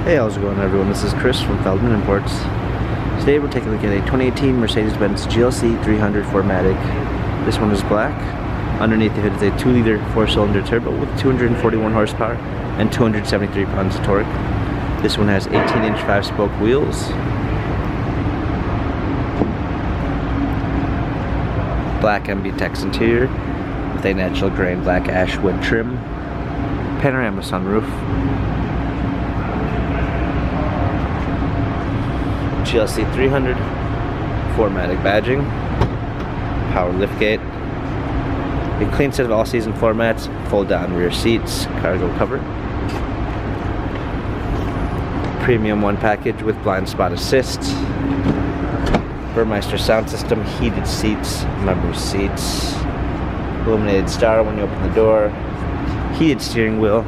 Hey, how's it going everyone? This is Chris from Feldmann Imports. Today we're taking a look at a 2018 Mercedes-Benz GLC 300 4MATIC. This one is black. Underneath the hood is a 2-liter 4-cylinder turbo with 241 horsepower and 273 pounds of torque. This one has 18-inch 5-spoke wheels. Black MBTEX interior with a natural grain black ash wood trim. Panorama sunroof. GLC 300, 4MATIC badging, power liftgate, a clean set of all-season floor mats, fold-down rear seats, cargo cover, premium one package with blind spot assist, Burmeister sound system, heated seats, memory seats, illuminated star when you open the door, heated steering wheel,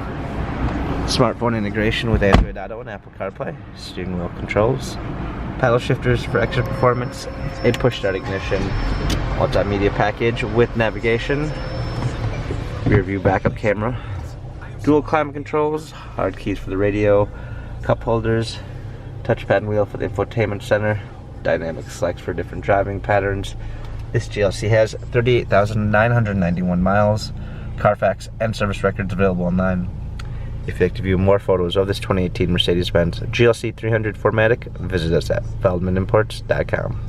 smartphone integration with Android Auto and Apple CarPlay, steering wheel controls, paddle shifters for extra performance, a push start ignition, multimedia package with navigation, rear view backup camera, dual climate controls, hard keys for the radio, cup holders, touchpad and wheel for the infotainment center, dynamic selects for different driving patterns. This GLC has 38,991 miles, Carfax and service records available online. If you'd like to view more photos of this 2018 Mercedes-Benz GLC 300 4MATIC, visit us at feldmanimports.com.